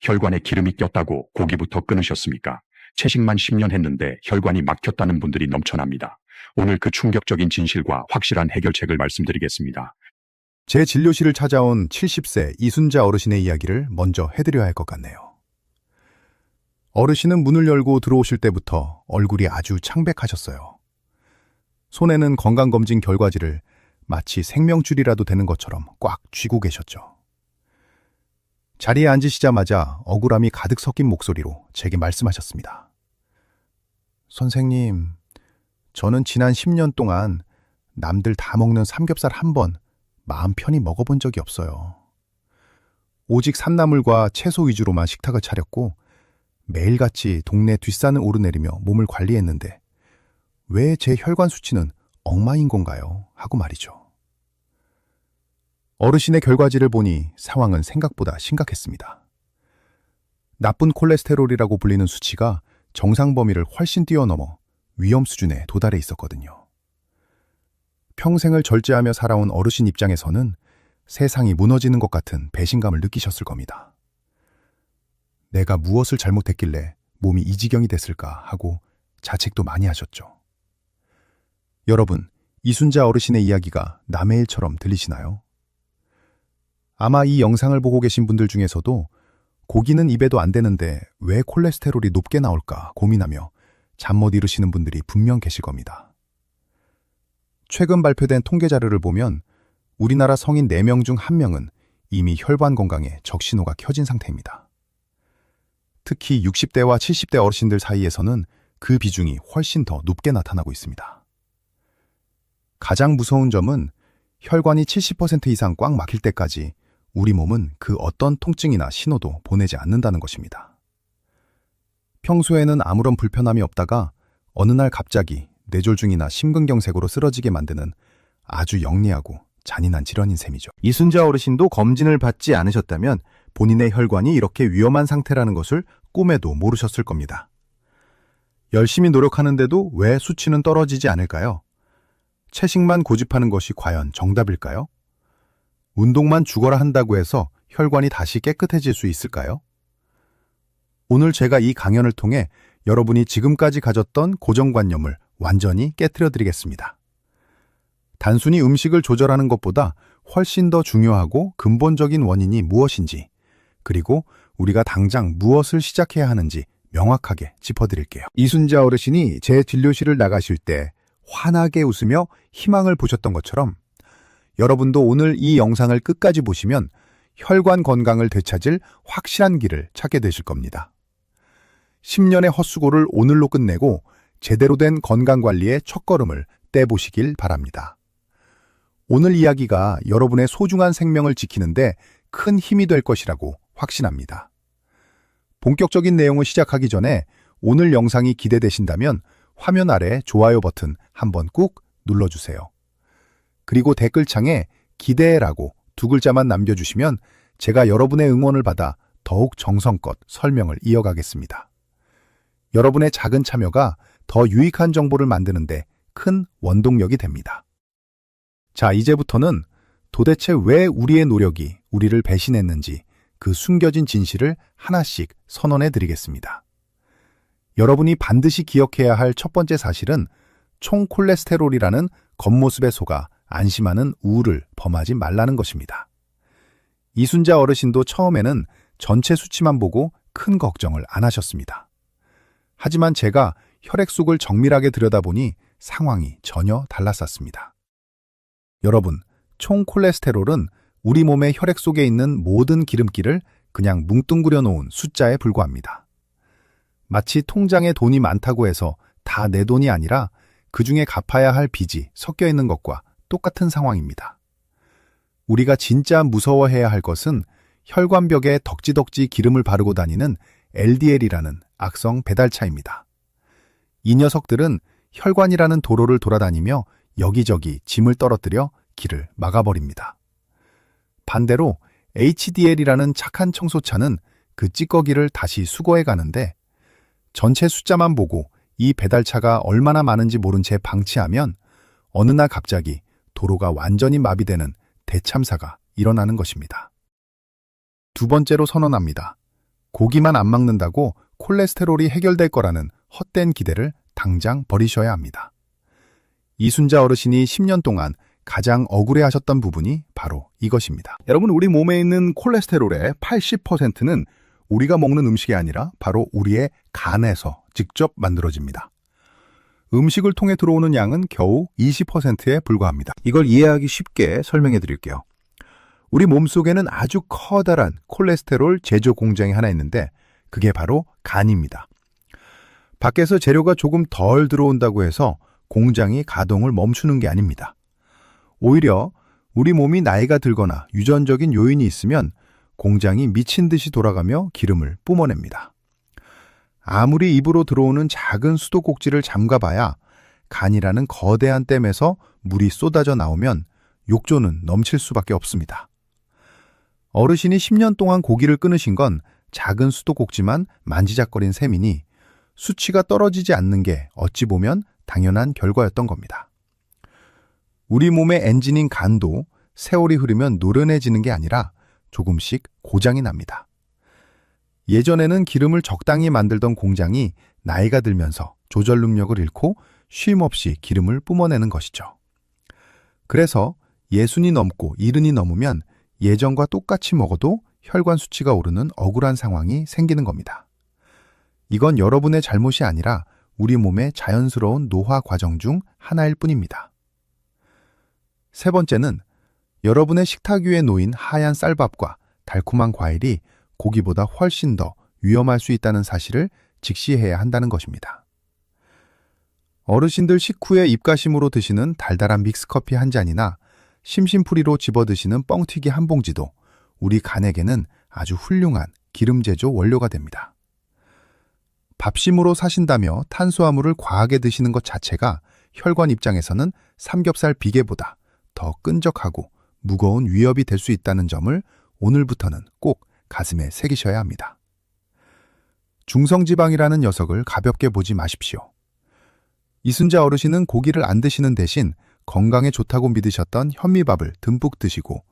혈관에 기름이 꼈다고 고기부터 끊으셨습니까? 채식만 10년 했는데 혈관이 막혔다는 분들이 넘쳐납니다. 오늘 그 충격적인 진실과 확실한 해결책을 말씀드리겠습니다. 제 진료실을 찾아온 70세 이순자 어르신의 이야기를 먼저 해드려야 할 것 같네요. 어르신은 문을 열고 들어오실 때부터 얼굴이 아주 창백하셨어요. 손에는 건강검진 결과지를 마치 생명줄이라도 되는 것처럼 꽉 쥐고 계셨죠. 자리에 앉으시자마자 억울함이 가득 섞인 목소리로 제게 말씀하셨습니다. 선생님, 저는 지난 10년 동안 남들 다 먹는 삼겹살 한 번 마음 편히 먹어본 적이 없어요. 오직 산나물과 채소 위주로만 식탁을 차렸고 매일같이 동네 뒷산을 오르내리며 몸을 관리했는데 왜 제 혈관 수치는 엉망인 건가요? 하고 말이죠. 어르신의 결과지를 보니 상황은 생각보다 심각했습니다. 나쁜 콜레스테롤이라고 불리는 수치가 정상 범위를 훨씬 뛰어넘어 위험 수준에 도달해 있었거든요. 평생을 절제하며 살아온 어르신 입장에서는 세상이 무너지는 것 같은 배신감을 느끼셨을 겁니다. 내가 무엇을 잘못했길래 몸이 이 지경이 됐을까 하고 자책도 많이 하셨죠. 여러분, 이순자 어르신의 이야기가 남의 일처럼 들리시나요? 아마 이 영상을 보고 계신 분들 중에서도 고기는 입에도 안 되는데 왜 콜레스테롤이 높게 나올까 고민하며 잠 못 이루시는 분들이 분명 계실 겁니다. 최근 발표된 통계 자료를 보면 우리나라 성인 4명 중 1명은 이미 혈관 건강에 적신호가 켜진 상태입니다. 특히 60대와 70대 어르신들 사이에서는 그 비중이 훨씬 더 높게 나타나고 있습니다. 가장 무서운 점은 혈관이 70% 이상 꽉 막힐 때까지 우리 몸은 그 어떤 통증이나 신호도 보내지 않는다는 것입니다. 평소에는 아무런 불편함이 없다가 어느 날 갑자기 뇌졸중이나 심근경색으로 쓰러지게 만드는 아주 영리하고 잔인한 질환인 셈이죠. 이순자 어르신도 검진을 받지 않으셨다면 본인의 혈관이 이렇게 위험한 상태라는 것을 꿈에도 모르셨을 겁니다. 열심히 노력하는데도 왜 수치는 떨어지지 않을까요? 채식만 고집하는 것이 과연 정답일까요? 운동만 죽어라 한다고 해서 혈관이 다시 깨끗해질 수 있을까요? 오늘 제가 이 강연을 통해 여러분이 지금까지 가졌던 고정관념을 완전히 깨트려 드리겠습니다. 단순히 음식을 조절하는 것보다 훨씬 더 중요하고 근본적인 원인이 무엇인지, 그리고 우리가 당장 무엇을 시작해야 하는지 명확하게 짚어드릴게요. 이순자 어르신이 제 진료실을 나가실 때 환하게 웃으며 희망을 보셨던 것처럼 여러분도 오늘 이 영상을 끝까지 보시면 혈관 건강을 되찾을 확실한 길을 찾게 되실 겁니다. 10년의 헛수고를 오늘로 끝내고 제대로 된 건강관리의 첫걸음을 떼보시길 바랍니다. 오늘 이야기가 여러분의 소중한 생명을 지키는데 큰 힘이 될 것이라고 확신합니다. 본격적인 내용을 시작하기 전에 오늘 영상이 기대되신다면 화면 아래 좋아요 버튼 한번 꾹 눌러주세요. 그리고 댓글창에 기대라고 2글자만 남겨주시면 제가 여러분의 응원을 받아 더욱 정성껏 설명을 이어가겠습니다. 여러분의 작은 참여가 더 유익한 정보를 만드는데 큰 원동력이 됩니다. 자, 이제부터는 도대체 왜 우리의 노력이 우리를 배신했는지 그 숨겨진 진실을 하나씩 선언해 드리겠습니다. 여러분이 반드시 기억해야 할 첫 번째 사실은 총 콜레스테롤이라는 겉모습에 속아 안심하는 우울을 범하지 말라는 것입니다. 이순자 어르신도 처음에는 전체 수치만 보고 큰 걱정을 안 하셨습니다. 하지만 제가 혈액 속을 정밀하게 들여다보니 상황이 전혀 달랐었습니다. 여러분, 총 콜레스테롤은 우리 몸의 혈액 속에 있는 모든 기름기를 그냥 뭉뚱그려 놓은 숫자에 불과합니다. 마치 통장에 돈이 많다고 해서 다 내 돈이 아니라 그중에 갚아야 할 빚이 섞여 있는 것과 똑같은 상황입니다. 우리가 진짜 무서워해야 할 것은 혈관벽에 덕지덕지 기름을 바르고 다니는 LDL이라는 악성 배달차입니다. 이 녀석들은 혈관이라는 도로를 돌아다니며 여기저기 짐을 떨어뜨려 길을 막아버립니다. 반대로 HDL이라는 착한 청소차는 그 찌꺼기를 다시 수거해 가는데 전체 숫자만 보고 이 배달차가 얼마나 많은지 모른 채 방치하면 어느 날 갑자기 도로가 완전히 마비되는 대참사가 일어나는 것입니다. 두 번째로 선언합니다. 고기만 안 먹는다고 콜레스테롤이 해결될 거라는 헛된 기대를 당장 버리셔야 합니다. 이순자 어르신이 10년 동안 가장 억울해하셨던 부분이 바로 이것입니다. 여러분, 우리 몸에 있는 콜레스테롤의 80%는 우리가 먹는 음식이 아니라 바로 우리의 간에서 직접 만들어집니다. 음식을 통해 들어오는 양은 겨우 20%에 불과합니다. 이걸 이해하기 쉽게 설명해 드릴게요. 우리 몸속에는 아주 커다란 콜레스테롤 제조 공장이 하나 있는데 그게 바로 간입니다. 밖에서 재료가 조금 덜 들어온다고 해서 공장이 가동을 멈추는 게 아닙니다. 오히려 우리 몸이 나이가 들거나 유전적인 요인이 있으면 공장이 미친 듯이 돌아가며 기름을 뿜어냅니다. 아무리 입으로 들어오는 작은 수도꼭지를 잠가봐야 간이라는 거대한 댐에서 물이 쏟아져 나오면 욕조는 넘칠 수밖에 없습니다. 어르신이 10년 동안 고기를 끊으신 건 작은 수도꼭지만 만지작거린 셈이니 수치가 떨어지지 않는 게 어찌 보면 당연한 결과였던 겁니다. 우리 몸의 엔진인 간도 세월이 흐르면 노련해지는 게 아니라 조금씩 고장이 납니다. 예전에는 기름을 적당히 만들던 공장이 나이가 들면서 조절 능력을 잃고 쉼없이 기름을 뿜어내는 것이죠. 그래서 60이 넘고 70이 넘으면 예전과 똑같이 먹어도 혈관 수치가 오르는 억울한 상황이 생기는 겁니다. 이건 여러분의 잘못이 아니라 우리 몸의 자연스러운 노화 과정 중 하나일 뿐입니다. 세 번째는 여러분의 식탁 위에 놓인 하얀 쌀밥과 달콤한 과일이 고기보다 훨씬 더 위험할 수 있다는 사실을 직시해야 한다는 것입니다. 어르신들 식후에 입가심으로 드시는 달달한 믹스커피 한 잔이나 심심풀이로 집어드시는 뻥튀기 한 봉지도 우리 간에게는 아주 훌륭한 기름 제조 원료가 됩니다. 밥심으로 사신다며 탄수화물을 과하게 드시는 것 자체가 혈관 입장에서는 삼겹살 비계보다 더 끈적하고 무거운 위협이 될 수 있다는 점을 오늘부터는 꼭 가슴에 새기셔야 합니다. 중성지방이라는 녀석을 가볍게 보지 마십시오. 이순자 어르신은 고기를 안 드시는 대신 건강에 좋다고 믿으셨던 현미밥을 듬뿍 드시고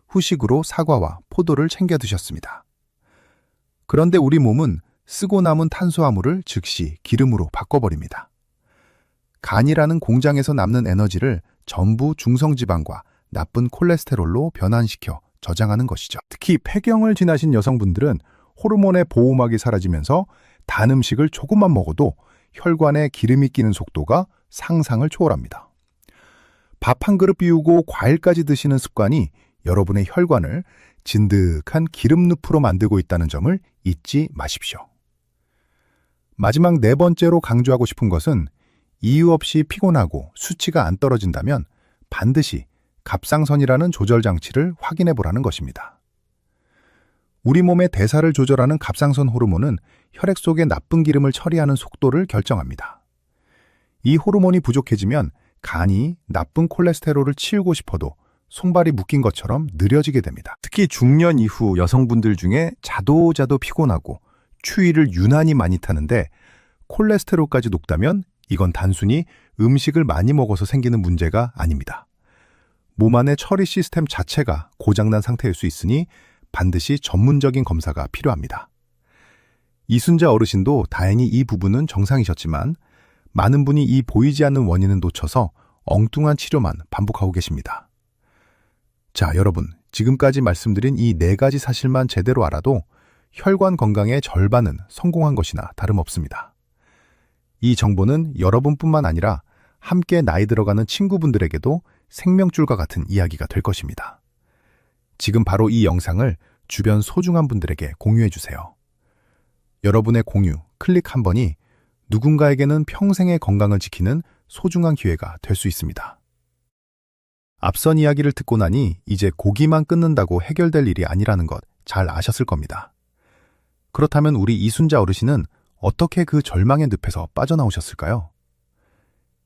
후식으로 사과와 포도를 챙겨 드셨습니다. 그런데 우리 몸은 쓰고 남은 탄수화물을 즉시 기름으로 바꿔버립니다. 간이라는 공장에서 남는 에너지를 전부 중성지방과 나쁜 콜레스테롤로 변환시켜 저장하는 것이죠. 특히 폐경을 지나신 여성분들은 호르몬의 보호막이 사라지면서 단 음식을 조금만 먹어도 혈관에 기름이 끼는 속도가 상상을 초월합니다. 밥 한 그릇 비우고 과일까지 드시는 습관이 여러분의 혈관을 진득한 기름늪으로 만들고 있다는 점을 잊지 마십시오. 마지막 네 번째로 강조하고 싶은 것은 이유 없이 피곤하고 수치가 안 떨어진다면 반드시 갑상선이라는 조절 장치를 확인해 보라는 것입니다. 우리 몸의 대사를 조절하는 갑상선 호르몬은 혈액 속의 나쁜 기름을 처리하는 속도를 결정합니다. 이 호르몬이 부족해지면 간이 나쁜 콜레스테롤을 치우고 싶어도 손발이 묶인 것처럼 느려지게 됩니다. 특히 중년 이후 여성분들 중에 자도 피곤하고 추위를 유난히 많이 타는데 콜레스테롤까지 높다면 이건 단순히 음식을 많이 먹어서 생기는 문제가 아닙니다. 몸 안의 처리 시스템 자체가 고장난 상태일 수 있으니 반드시 전문적인 검사가 필요합니다. 이순자 어르신도 다행히 이 부분은 정상이셨지만 많은 분이 이 보이지 않는 원인은 놓쳐서 엉뚱한 치료만 반복하고 계십니다. 자, 여러분, 지금까지 말씀드린 이 네 가지 사실만 제대로 알아도 혈관 건강의 절반은 성공한 것이나 다름없습니다. 이 정보는 여러분뿐만 아니라 함께 나이 들어가는 친구분들에게도 생명줄과 같은 이야기가 될 것입니다. 지금 바로 이 영상을 주변 소중한 분들에게 공유해 주세요. 여러분의 공유, 클릭 한 번이 누군가에게는 평생의 건강을 지키는 소중한 기회가 될 수 있습니다. 앞선 이야기를 듣고 나니 이제 고기만 끊는다고 해결될 일이 아니라는 것 잘 아셨을 겁니다. 그렇다면 우리 이순자 어르신은 어떻게 그 절망의 늪에서 빠져나오셨을까요?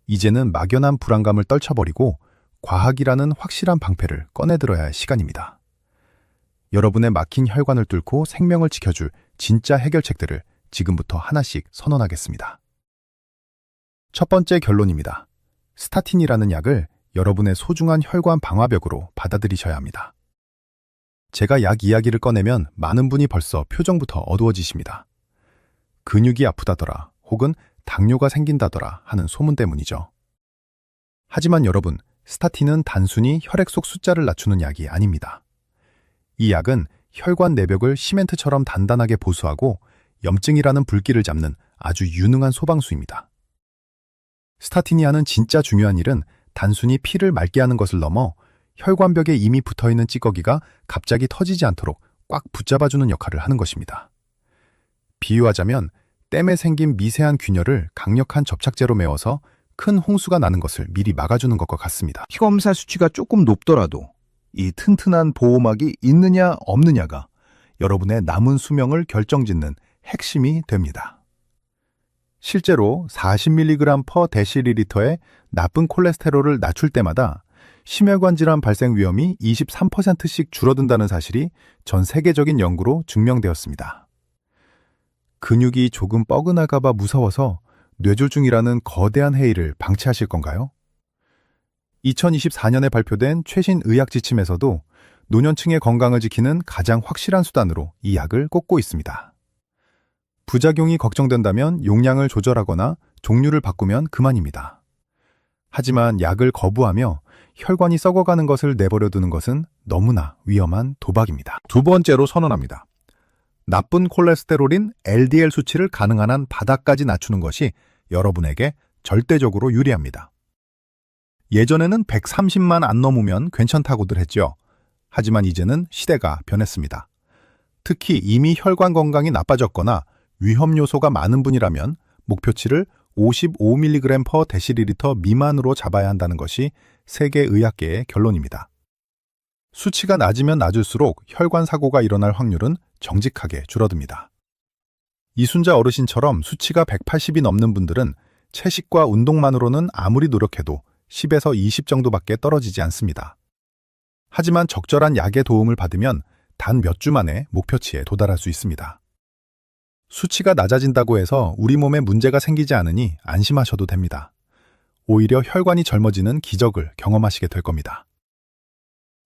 이제는 막연한 불안감을 떨쳐버리고 과학이라는 확실한 방패를 꺼내들어야 할 시간입니다. 여러분의 막힌 혈관을 뚫고 생명을 지켜줄 진짜 해결책들을 지금부터 하나씩 선언하겠습니다. 첫 번째 결론입니다. 스타틴이라는 약을 여러분의 소중한 혈관 방화벽으로 받아들이셔야 합니다. 제가 약 이야기를 꺼내면 많은 분이 벌써 표정부터 어두워지십니다. 근육이 아프다더라 혹은 당뇨가 생긴다더라 하는 소문 때문이죠. 하지만 여러분, 스타틴은 단순히 혈액 속 숫자를 낮추는 약이 아닙니다. 이 약은 혈관 내벽을 시멘트처럼 단단하게 보수하고 염증이라는 불길을 잡는 아주 유능한 소방수입니다. 스타틴이 하는 진짜 중요한 일은 단순히 피를 맑게 하는 것을 넘어 혈관벽에 이미 붙어있는 찌꺼기가 갑자기 터지지 않도록 꽉 붙잡아주는 역할을 하는 것입니다. 비유하자면 댐에 생긴 미세한 균열을 강력한 접착제로 메워서 큰 홍수가 나는 것을 미리 막아주는 것과 같습니다. 피검사 수치가 조금 높더라도 이 튼튼한 보호막이 있느냐 없느냐가 여러분의 남은 수명을 결정짓는 핵심이 됩니다. 실제로 40mg/dl의 나쁜 콜레스테롤을 낮출 때마다 심혈관 질환 발생 위험이 23%씩 줄어든다는 사실이 전 세계적인 연구로 증명되었습니다. 근육이 조금 뻐근할까 봐 무서워서 뇌졸중이라는 거대한 해이를 방치하실 건가요? 2024년에 발표된 최신 의학 지침에서도 노년층의 건강을 지키는 가장 확실한 수단으로 이 약을 꼽고 있습니다. 부작용이 걱정된다면 용량을 조절하거나 종류를 바꾸면 그만입니다. 하지만 약을 거부하며 혈관이 썩어가는 것을 내버려 두는 것은 너무나 위험한 도박입니다. 두 번째로 선언합니다. 나쁜 콜레스테롤인 LDL 수치를 가능한 한 바닥까지 낮추는 것이 여러분에게 절대적으로 유리합니다. 예전에는 130만 안 넘으면 괜찮다고들 했죠. 하지만 이제는 시대가 변했습니다. 특히 이미 혈관 건강이 나빠졌거나 위험 요소가 많은 분이라면 목표치를 55mg/dl 미만으로 잡아야 한다는 것이 세계의학계의 결론입니다. 수치가 낮으면 낮을수록 혈관 사고가 일어날 확률은 정직하게 줄어듭니다. 이순자 어르신처럼 수치가 180이 넘는 분들은 채식과 운동만으로는 아무리 노력해도 10에서 20 정도밖에 떨어지지 않습니다. 하지만 적절한 약의 도움을 받으면 단 몇 주 만에 목표치에 도달할 수 있습니다. 수치가 낮아진다고 해서 우리 몸에 문제가 생기지 않으니 안심하셔도 됩니다. 오히려 혈관이 젊어지는 기적을 경험하시게 될 겁니다.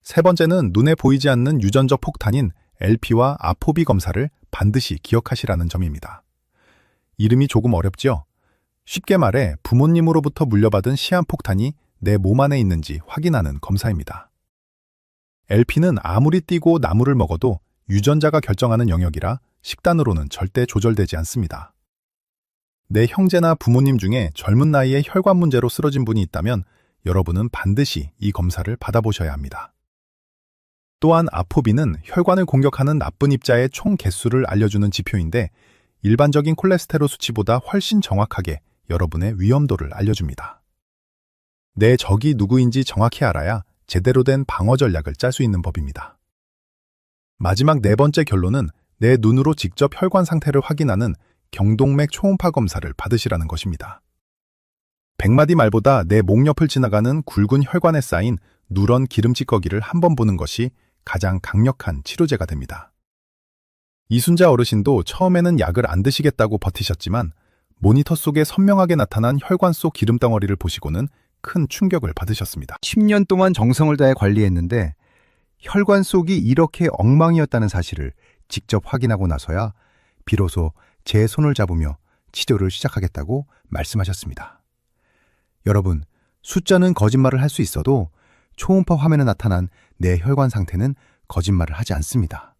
세 번째는 눈에 보이지 않는 유전적 폭탄인 LP와 아포비 검사를 반드시 기억하시라는 점입니다. 이름이 조금 어렵죠? 쉽게 말해 부모님으로부터 물려받은 시한폭탄이 내 몸 안에 있는지 확인하는 검사입니다. LP는 아무리 뛰고 나무를 먹어도 유전자가 결정하는 영역이라 식단으로는 절대 조절되지 않습니다. 내 형제나 부모님 중에 젊은 나이에 혈관 문제로 쓰러진 분이 있다면 여러분은 반드시 이 검사를 받아보셔야 합니다. 또한 아포비는 혈관을 공격하는 나쁜 입자의 총 개수를 알려주는 지표인데 일반적인 콜레스테롤 수치보다 훨씬 정확하게 여러분의 위험도를 알려줍니다. 내 적이 누구인지 정확히 알아야 제대로 된 방어 전략을 짤 수 있는 법입니다. 마지막 네 번째 결론은 내 눈으로 직접 혈관 상태를 확인하는 경동맥 초음파 검사를 받으시라는 것입니다. 100마디 말보다 내 목 옆을 지나가는 굵은 혈관에 쌓인 누런 기름 찌꺼기를 한번 보는 것이 가장 강력한 치료제가 됩니다. 이순자 어르신도 처음에는 약을 안 드시겠다고 버티셨지만 모니터 속에 선명하게 나타난 혈관 속 기름덩어리를 보시고는 큰 충격을 받으셨습니다. 10년 동안 정성을 다해 관리했는데 혈관 속이 이렇게 엉망이었다는 사실을 직접 확인하고 나서야 비로소 제 손을 잡으며 치료를 시작하겠다고 말씀하셨습니다. 여러분, 숫자는 거짓말을 할 수 있어도 초음파 화면에 나타난 내 혈관 상태는 거짓말을 하지 않습니다.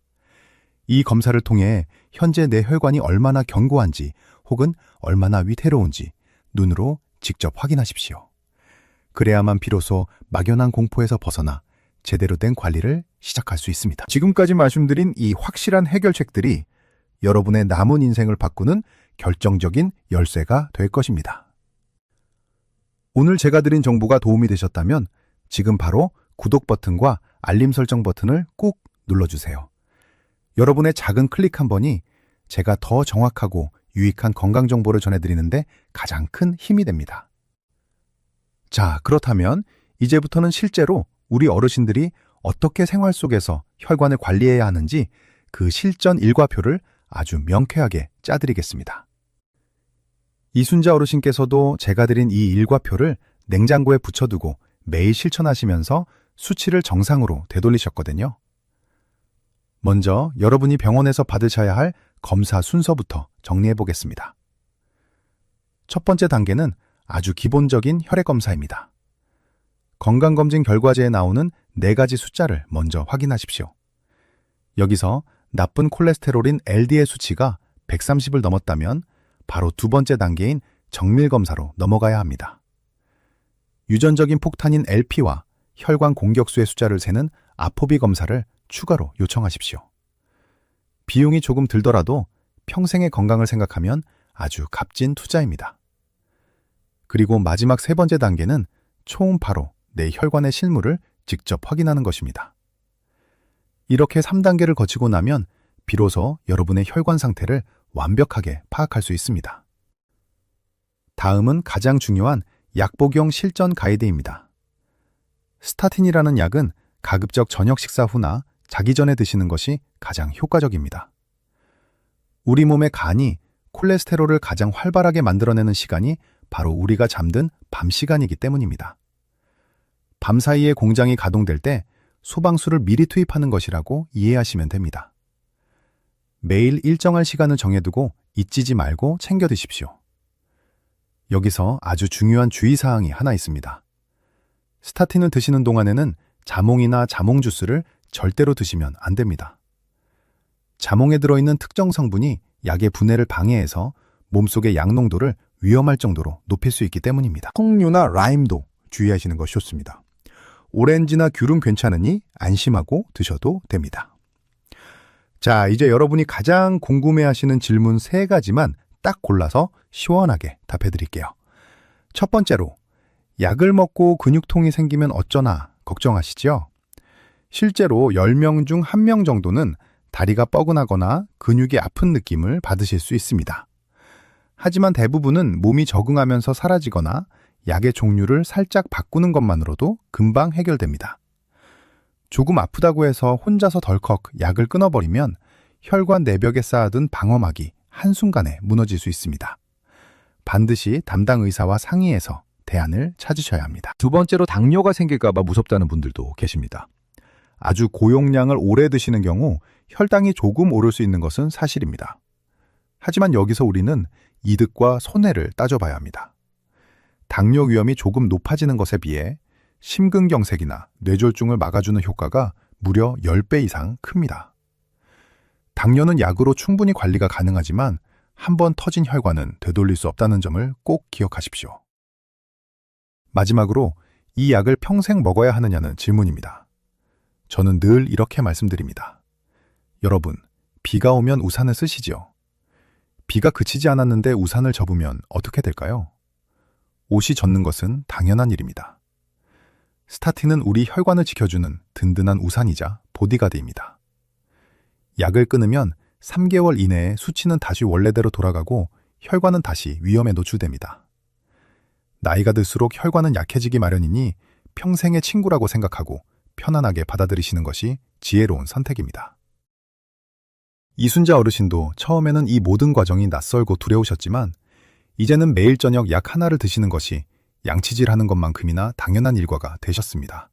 이 검사를 통해 현재 내 혈관이 얼마나 견고한지 혹은 얼마나 위태로운지 눈으로 직접 확인하십시오. 그래야만 비로소 막연한 공포에서 벗어나 제대로 된 관리를 시작할 수 있습니다. 지금까지 말씀드린 이 확실한 해결책들이 여러분의 남은 인생을 바꾸는 결정적인 열쇠가 될 것입니다. 오늘 제가 드린 정보가 도움이 되셨다면 지금 바로 구독 버튼과 알림 설정 버튼을 꾹 눌러주세요. 여러분의 작은 클릭 한 번이 제가 더 정확하고 유익한 건강 정보를 전해드리는데 가장 큰 힘이 됩니다. 자, 그렇다면 이제부터는 실제로 우리 어르신들이 어떻게 생활 속에서 혈관을 관리해야 하는지 그 실전 일과표를 아주 명쾌하게 짜드리겠습니다. 이순자 어르신께서도 제가 드린 이 일과표를 냉장고에 붙여두고 매일 실천하시면서 수치를 정상으로 되돌리셨거든요. 먼저 여러분이 병원에서 받으셔야 할 검사 순서부터 정리해 보겠습니다. 첫 번째 단계는 아주 기본적인 혈액 검사입니다. 건강검진 결과지에 나오는 4가지 숫자를 먼저 확인하십시오. 여기서 나쁜 콜레스테롤인 LDL 수치가 130을 넘었다면 바로 두 번째 단계인 정밀검사로 넘어가야 합니다. 유전적인 폭탄인 LP와 혈관 공격수의 숫자를 세는 아포비 검사를 추가로 요청하십시오. 비용이 조금 들더라도 평생의 건강을 생각하면 아주 값진 투자입니다. 그리고 마지막 세 번째 단계는 초음파로 내 혈관의 실물을 직접 확인하는 것입니다. 이렇게 3단계를 거치고 나면 비로소 여러분의 혈관 상태를 완벽하게 파악할 수 있습니다. 다음은 가장 중요한 약 복용 실전 가이드입니다. 스타틴이라는 약은 가급적 저녁 식사 후나 자기 전에 드시는 것이 가장 효과적입니다. 우리 몸의 간이 콜레스테롤을 가장 활발하게 만들어내는 시간이 바로 우리가 잠든 밤 시간이기 때문입니다. 밤 사이에 공장이 가동될 때 소방수를 미리 투입하는 것이라고 이해하시면 됩니다. 매일 일정한 시간을 정해두고 잊지 말고 챙겨 드십시오. 여기서 아주 중요한 주의사항이 하나 있습니다. 스타틴을 드시는 동안에는 자몽이나 자몽 주스를 절대로 드시면 안 됩니다. 자몽에 들어있는 특정 성분이 약의 분해를 방해해서 몸속의 약 농도를 위험할 정도로 높일 수 있기 때문입니다. 석류나 라임도 주의하시는 것이 좋습니다. 오렌지나 귤은 괜찮으니 안심하고 드셔도 됩니다. 자, 이제 여러분이 가장 궁금해하시는 질문 3가지만 딱 골라서 시원하게 답해드릴게요. 첫 번째로, 약을 먹고 근육통이 생기면 어쩌나 걱정하시죠? 실제로 10명 중 1명 정도는 다리가 뻐근하거나 근육이 아픈 느낌을 받으실 수 있습니다. 하지만 대부분은 몸이 적응하면서 사라지거나 약의 종류를 살짝 바꾸는 것만으로도 금방 해결됩니다. 조금 아프다고 해서 혼자서 덜컥 약을 끊어버리면 혈관 내벽에 쌓아둔 방어막이 한순간에 무너질 수 있습니다. 반드시 담당 의사와 상의해서 대안을 찾으셔야 합니다. 두 번째로 당뇨가 생길까봐 무섭다는 분들도 계십니다. 아주 고용량을 오래 드시는 경우 혈당이 조금 오를 수 있는 것은 사실입니다. 하지만 여기서 우리는 이득과 손해를 따져봐야 합니다. 당뇨 위험이 조금 높아지는 것에 비해 심근경색이나 뇌졸중을 막아주는 효과가 무려 10배 이상 큽니다. 당뇨는 약으로 충분히 관리가 가능하지만 한번 터진 혈관은 되돌릴 수 없다는 점을 꼭 기억하십시오. 마지막으로 이 약을 평생 먹어야 하느냐는 질문입니다. 저는 늘 이렇게 말씀드립니다. 여러분, 비가 오면 우산을 쓰시지요? 비가 그치지 않았는데 우산을 접으면 어떻게 될까요? 옷이 젖는 것은 당연한 일입니다. 스타틴은 우리 혈관을 지켜주는 든든한 우산이자 보디가드입니다. 약을 끊으면 3개월 이내에 수치는 다시 원래대로 돌아가고 혈관은 다시 위험에 노출됩니다. 나이가 들수록 혈관은 약해지기 마련이니 평생의 친구라고 생각하고 편안하게 받아들이시는 것이 지혜로운 선택입니다. 이순자 어르신도 처음에는 이 모든 과정이 낯설고 두려우셨지만 이제는 매일 저녁 약 하나를 드시는 것이 양치질하는 것만큼이나 당연한 일과가 되셨습니다.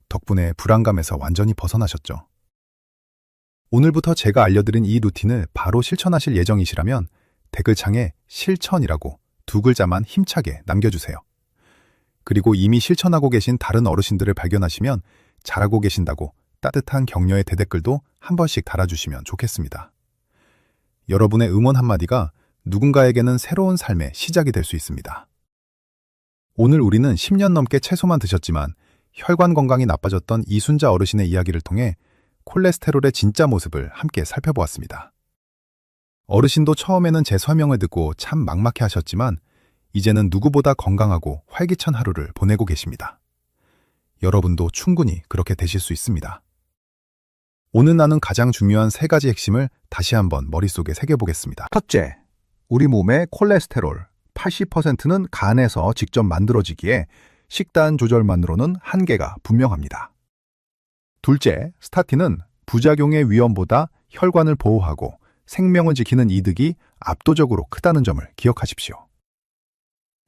덕분에 불안감에서 완전히 벗어나셨죠. 오늘부터 제가 알려드린 이 루틴을 바로 실천하실 예정이시라면 댓글창에 실천이라고 2글자만 힘차게 남겨주세요. 그리고 이미 실천하고 계신 다른 어르신들을 발견하시면 잘하고 계신다고 따뜻한 격려의 대댓글도 한 번씩 달아주시면 좋겠습니다. 여러분의 응원 한마디가 누군가에게는 새로운 삶의 시작이 될 수 있습니다. 오늘 우리는 10년 넘게 채소만 드셨지만 혈관 건강이 나빠졌던 이순자 어르신의 이야기를 통해 콜레스테롤의 진짜 모습을 함께 살펴보았습니다. 어르신도 처음에는 제 설명을 듣고 참 막막해 하셨지만 이제는 누구보다 건강하고 활기찬 하루를 보내고 계십니다. 여러분도 충분히 그렇게 되실 수 있습니다. 오늘 나눈 가장 중요한 3가지 핵심을 다시 한번 머릿속에 새겨보겠습니다. 첫째, 우리 몸의 콜레스테롤 80%는 간에서 직접 만들어지기에 식단 조절만으로는 한계가 분명합니다. 둘째, 스타틴은 부작용의 위험보다 혈관을 보호하고 생명을 지키는 이득이 압도적으로 크다는 점을 기억하십시오.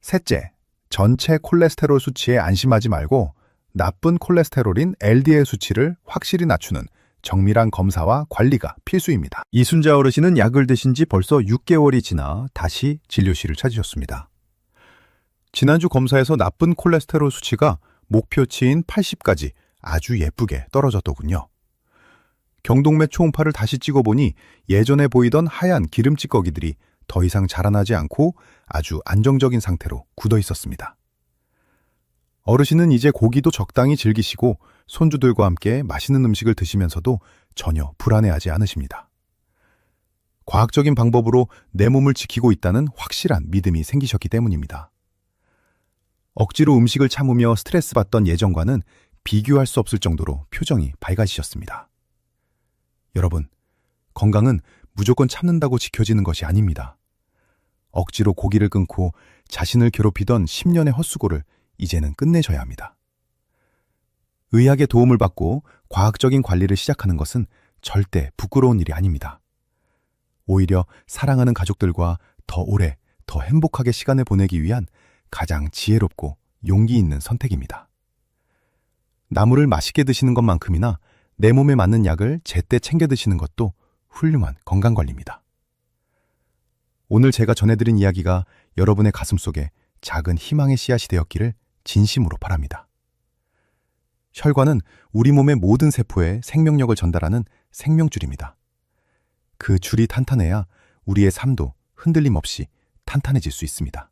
셋째, 전체 콜레스테롤 수치에 안심하지 말고 나쁜 콜레스테롤인 LDL 수치를 확실히 낮추는 정밀한 검사와 관리가 필수입니다. 이순자 어르신은 약을 드신 지 벌써 6개월이 지나 다시 진료실을 찾으셨습니다. 지난주 검사에서 나쁜 콜레스테롤 수치가 목표치인 80까지 아주 예쁘게 떨어졌더군요. 경동맥 초음파를 다시 찍어보니 예전에 보이던 하얀 기름 찌꺼기들이 더 이상 자라나지 않고 아주 안정적인 상태로 굳어 있었습니다. 어르신은 이제 고기도 적당히 즐기시고 손주들과 함께 맛있는 음식을 드시면서도 전혀 불안해하지 않으십니다. 과학적인 방법으로 내 몸을 지키고 있다는 확실한 믿음이 생기셨기 때문입니다. 억지로 음식을 참으며 스트레스 받던 예전과는 비교할 수 없을 정도로 표정이 밝아지셨습니다. 여러분, 건강은 무조건 참는다고 지켜지는 것이 아닙니다. 억지로 고기를 끊고 자신을 괴롭히던 10년의 헛수고를 이제는 끝내셔야 합니다. 의학의 도움을 받고 과학적인 관리를 시작하는 것은 절대 부끄러운 일이 아닙니다. 오히려 사랑하는 가족들과 더 오래, 더 행복하게 시간을 보내기 위한 가장 지혜롭고 용기 있는 선택입니다. 나물을 맛있게 드시는 것만큼이나 내 몸에 맞는 약을 제때 챙겨 드시는 것도 훌륭한 건강관리입니다. 오늘 제가 전해드린 이야기가 여러분의 가슴 속에 작은 희망의 씨앗이 되었기를 진심으로 바랍니다. 혈관은 우리 몸의 모든 세포에 생명력을 전달하는 생명줄입니다. 그 줄이 탄탄해야 우리의 삶도 흔들림 없이 탄탄해질 수 있습니다.